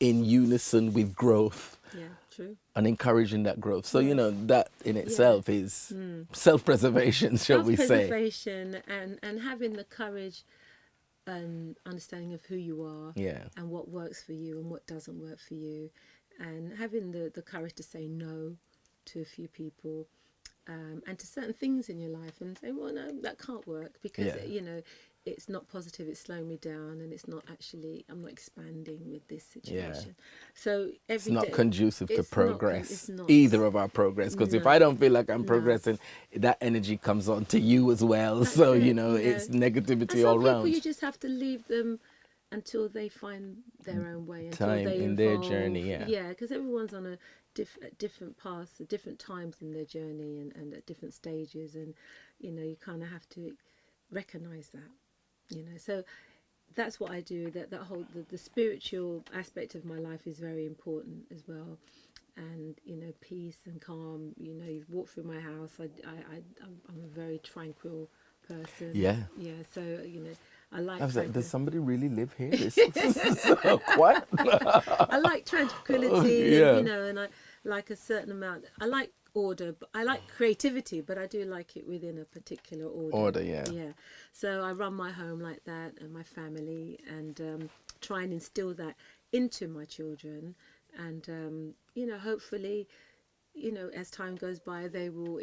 Speaker 1: in unison with growth
Speaker 2: Yeah. True.
Speaker 1: and encouraging that growth. So, you
Speaker 2: Yes.
Speaker 1: know, that in itself is self-preservation, shall we say.
Speaker 2: Self-preservation and having the courage and understanding of who you are,
Speaker 1: Yeah.
Speaker 2: and what works for you and what doesn't work for you, and having the courage to say no to a few people, and to certain things in your life, and say, well, no, that can't work because
Speaker 1: Yeah.
Speaker 2: you know it's not positive, it's slowing me down, and it's not actually, I'm not expanding with this situation. So
Speaker 1: It's
Speaker 2: every
Speaker 1: not
Speaker 2: day
Speaker 1: conducive to
Speaker 2: it's
Speaker 1: progress,
Speaker 2: it's not.
Speaker 1: either of our progress. Because if I
Speaker 2: No.
Speaker 1: don't feel like I'm
Speaker 2: No.
Speaker 1: progressing, that energy comes on to you as well.
Speaker 2: That's
Speaker 1: So, you
Speaker 2: it,
Speaker 1: know,
Speaker 2: you know.
Speaker 1: it's
Speaker 2: And
Speaker 1: negativity
Speaker 2: some
Speaker 1: all
Speaker 2: people
Speaker 1: round.
Speaker 2: you just have to leave them until they find their own way, until
Speaker 1: Time
Speaker 2: they
Speaker 1: in
Speaker 2: evolve.
Speaker 1: their journey, yeah.
Speaker 2: Yeah, because everyone's on a at different paths, at different times in their journey, and at different stages, and you know, you kind of have to recognize that, you know. So that's what I do. That whole the spiritual aspect of my life is very important as well, and you know, peace and calm. You know, you've walked through my house. I'm a very tranquil person.
Speaker 1: Yeah.
Speaker 2: Yeah. So you know, I like
Speaker 1: I was like, does
Speaker 2: tranquil.
Speaker 1: somebody really live here? It's so quiet.
Speaker 2: I like tranquility,
Speaker 1: Yeah.
Speaker 2: and you know, and I like a certain amount. I like order, but I like creativity, but I do like it within a particular order.
Speaker 1: Yeah.
Speaker 2: Yeah. So I run my home like that, and my family, and try and instill that into my children, and you know, hopefully, you know, as time goes by, they will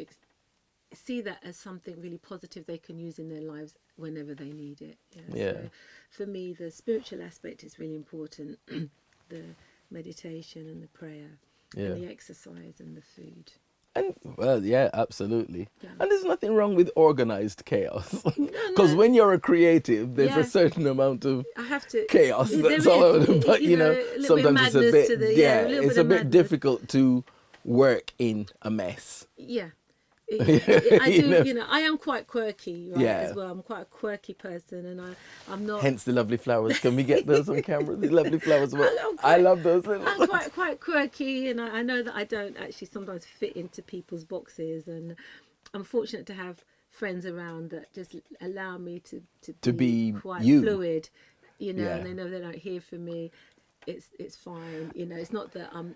Speaker 2: see that as something really positive they can use in their lives whenever they need it.
Speaker 1: Yeah.
Speaker 2: So for me, the spiritual aspect is really important. The meditation and the prayer,
Speaker 1: Yeah.
Speaker 2: and the exercise and the food.
Speaker 1: And well, yeah, absolutely.
Speaker 2: Yeah.
Speaker 1: And there's nothing wrong with organized chaos. Because
Speaker 2: No.
Speaker 1: when you're a creative, there's
Speaker 2: Yeah.
Speaker 1: a certain amount of
Speaker 2: I have to
Speaker 1: chaos
Speaker 2: there
Speaker 1: that's
Speaker 2: is,
Speaker 1: all over the but
Speaker 2: you
Speaker 1: you know,
Speaker 2: a little bit of
Speaker 1: sometimes it's a
Speaker 2: madness
Speaker 1: bit
Speaker 2: to the,
Speaker 1: yeah,
Speaker 2: a little
Speaker 1: it's
Speaker 2: bit
Speaker 1: a
Speaker 2: of
Speaker 1: bit
Speaker 2: madness.
Speaker 1: difficult to work in a mess.
Speaker 2: Yeah. I
Speaker 1: You
Speaker 2: do,
Speaker 1: know?
Speaker 2: you know, I am quite quirky, right,
Speaker 1: Yeah.
Speaker 2: as well. I'm quite a quirky person, and I'm not.
Speaker 1: Hence the lovely flowers. Can we get those on camera? The lovely flowers.
Speaker 2: I'm
Speaker 1: I
Speaker 2: quite-
Speaker 1: love those little.
Speaker 2: I'm quite quirky, and I know that I don't actually sometimes fit into people's boxes, and I'm fortunate to have friends around that just allow me to
Speaker 1: be
Speaker 2: quite
Speaker 1: you.
Speaker 2: fluid, you know,
Speaker 1: Yeah.
Speaker 2: and they know they don't hear from me. It's fine, you know. It's not that I'm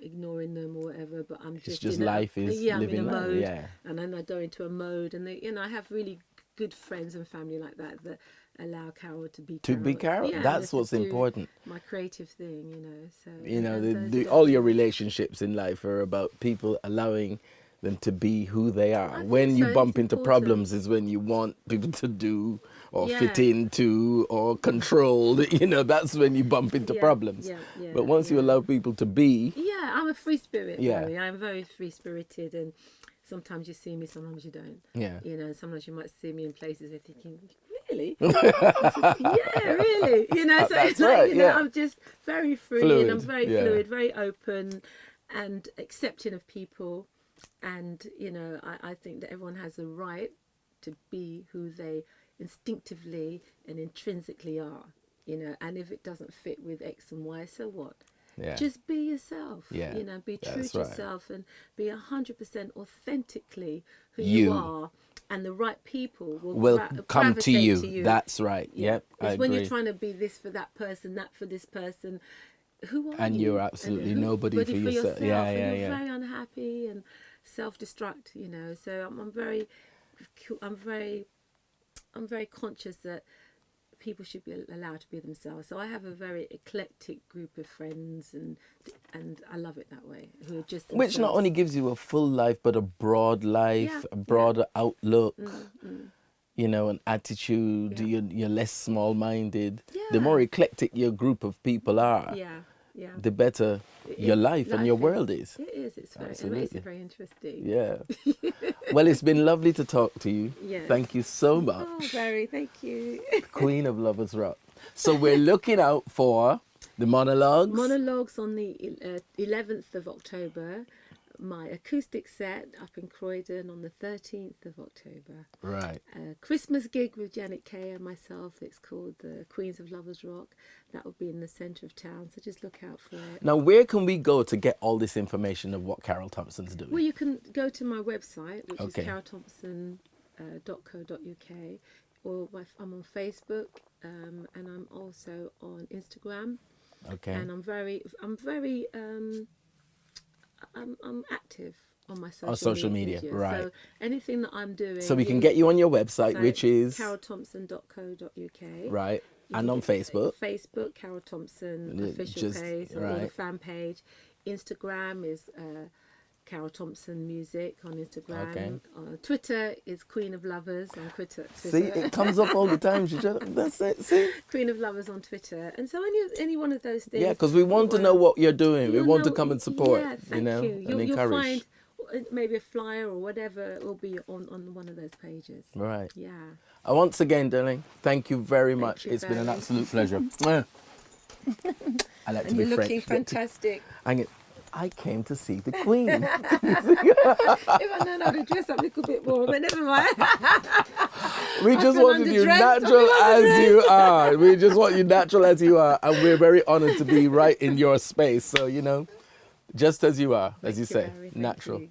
Speaker 2: ignoring them or whatever, but I'm just
Speaker 1: just
Speaker 2: in a,
Speaker 1: life is
Speaker 2: yeah, I'm in
Speaker 1: living
Speaker 2: a
Speaker 1: life,
Speaker 2: mode,
Speaker 1: yeah.
Speaker 2: and then I go into a mode, and they, you know, I have really good friends and family like that allow Carol to be
Speaker 1: To be Carol.
Speaker 2: Yeah,
Speaker 1: That's
Speaker 2: to
Speaker 1: what's
Speaker 2: do
Speaker 1: important.
Speaker 2: My creative thing, you know. So
Speaker 1: You know,
Speaker 2: and those
Speaker 1: all your
Speaker 2: guys-
Speaker 1: relationships in life are about people allowing them to be who they are.
Speaker 2: think
Speaker 1: When you
Speaker 2: so,
Speaker 1: bump
Speaker 2: it's
Speaker 1: into
Speaker 2: important.
Speaker 1: problems is when you want people to do or fit
Speaker 2: Yeah.
Speaker 1: into or control. You know, that's when you bump into
Speaker 2: Yeah,
Speaker 1: problems.
Speaker 2: yeah,
Speaker 1: But once you
Speaker 2: yeah.
Speaker 1: allow people to be,
Speaker 2: Yeah, I'm a free spirit,
Speaker 1: Yeah.
Speaker 2: Barry. I'm very free spirited, and sometimes you see me, sometimes you don't.
Speaker 1: yeah.
Speaker 2: You know, sometimes you might see me in places where you're thinking, really? Yeah, really. You know, so
Speaker 1: That's
Speaker 2: it's like,
Speaker 1: right,
Speaker 2: you know,
Speaker 1: yeah.
Speaker 2: I'm just very free,
Speaker 1: Fluid,
Speaker 2: and I'm very
Speaker 1: yeah.
Speaker 2: fluid, very open, and accepting of people. And, you know, I think that everyone has a right to be who they instinctively and intrinsically are, you know, and if it doesn't fit with X and Y, so what?
Speaker 1: Yeah.
Speaker 2: Just be yourself,
Speaker 1: Yeah,
Speaker 2: you know, be true
Speaker 1: that's
Speaker 2: to
Speaker 1: right.
Speaker 2: yourself, and be 100% authentically who
Speaker 1: You.
Speaker 2: you are, and the right people will
Speaker 1: will come to
Speaker 2: gravitate
Speaker 1: you. That's right.
Speaker 2: Yeah.
Speaker 1: Yep, I
Speaker 2: It's when
Speaker 1: agree.
Speaker 2: you're trying to be this for that person, that for this person, who are
Speaker 1: And
Speaker 2: you?
Speaker 1: you're absolutely
Speaker 2: who-
Speaker 1: nobody for yourself. Yeah,
Speaker 2: and
Speaker 1: yeah,
Speaker 2: you're
Speaker 1: yeah.
Speaker 2: very unhappy and self-destruct, you know. So I'm very conscious that people should be allowed to be themselves. So I have a very eclectic group of friends, and I love it that way. Who are just
Speaker 1: Which not
Speaker 2: themselves.
Speaker 1: only gives you a full life, but a broad life,
Speaker 2: Yeah,
Speaker 1: a broader outlook,
Speaker 2: Mm.
Speaker 1: you know, an attitude.
Speaker 2: Yeah.
Speaker 1: You're less small-minded. The
Speaker 2: Yeah.
Speaker 1: more eclectic your group of people are,
Speaker 2: Yeah. Yeah.
Speaker 1: the better your life and your
Speaker 2: is.
Speaker 1: world is.
Speaker 2: It is. It's very. It makes
Speaker 1: Absolutely.
Speaker 2: it very interesting.
Speaker 1: Yeah. Well, it's been lovely to talk to you.
Speaker 2: Yes.
Speaker 1: Thank you so much.
Speaker 2: Oh, very. Thank you.
Speaker 1: Queen of Lovers Rock. So we're looking out for the monologues.
Speaker 2: Monologues on the 11th of October. My acoustic set up in Croydon on the 13th of October.
Speaker 1: Right.
Speaker 2: A Christmas gig with Janet Kay and myself. It's called the Queens of Lovers Rock. That will be in the centre of town, so just look out for it.
Speaker 1: Now, where can we go to get all this information of what Carroll Thompson's doing?
Speaker 2: Well, you can go to my website, which
Speaker 1: Okay.
Speaker 2: is carrollthompson.co.uk, or I'm on Facebook, and I'm also on Instagram.
Speaker 1: Okay.
Speaker 2: And I'm active on my
Speaker 1: social media,
Speaker 2: pages.
Speaker 1: right.
Speaker 2: So anything that I'm doing.
Speaker 1: So we can get you on your website, which is
Speaker 2: carrollthompson.co.uk.
Speaker 1: right,
Speaker 2: You
Speaker 1: and
Speaker 2: can
Speaker 1: on
Speaker 2: get
Speaker 1: Facebook.
Speaker 2: Facebook, Carroll Thompson official
Speaker 1: Just-
Speaker 2: page, or the
Speaker 1: right.
Speaker 2: fan page. Instagram is Carroll Thompson Music on Instagram.
Speaker 1: Okay.
Speaker 2: Twitter is Queen of Lovers on Twitter.
Speaker 1: See, it comes up all the time. That's it. See.
Speaker 2: Queen of Lovers on Twitter. And so any one of those things.
Speaker 1: Yeah, because we want to know what you're doing. We
Speaker 2: You'll
Speaker 1: want to
Speaker 2: know-
Speaker 1: come and support.
Speaker 2: Yeah, thank
Speaker 1: and
Speaker 2: You'll
Speaker 1: encourage.
Speaker 2: find maybe a flyer or whatever will be on one of those pages.
Speaker 1: Right.
Speaker 2: Yeah.
Speaker 1: Once again, darling, thank you very much.
Speaker 2: you,
Speaker 1: It's been an
Speaker 2: Barry.
Speaker 1: absolute pleasure. Mwah. I like to
Speaker 2: And
Speaker 1: be
Speaker 2: you're looking
Speaker 1: French.
Speaker 2: fantastic.
Speaker 1: I came to see the Queen.
Speaker 2: If I know how to dress up a little bit more, but never mind.
Speaker 1: We just
Speaker 2: been
Speaker 1: wanted you
Speaker 2: underdressed,
Speaker 1: natural
Speaker 2: I've been
Speaker 1: as you are. We just want you natural as you are. And we're very honored to be right in your space. So, just as you are, as you
Speaker 2: Thank
Speaker 1: say,
Speaker 2: Barry. Thank
Speaker 1: natural.
Speaker 2: you.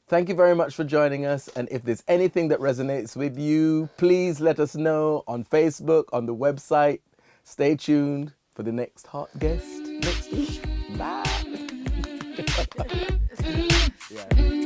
Speaker 1: Thank you very much for joining us. And if there's anything that resonates with you, please let us know on Facebook, on the website. Stay tuned for the next hot guest next week. Bye. Yeah.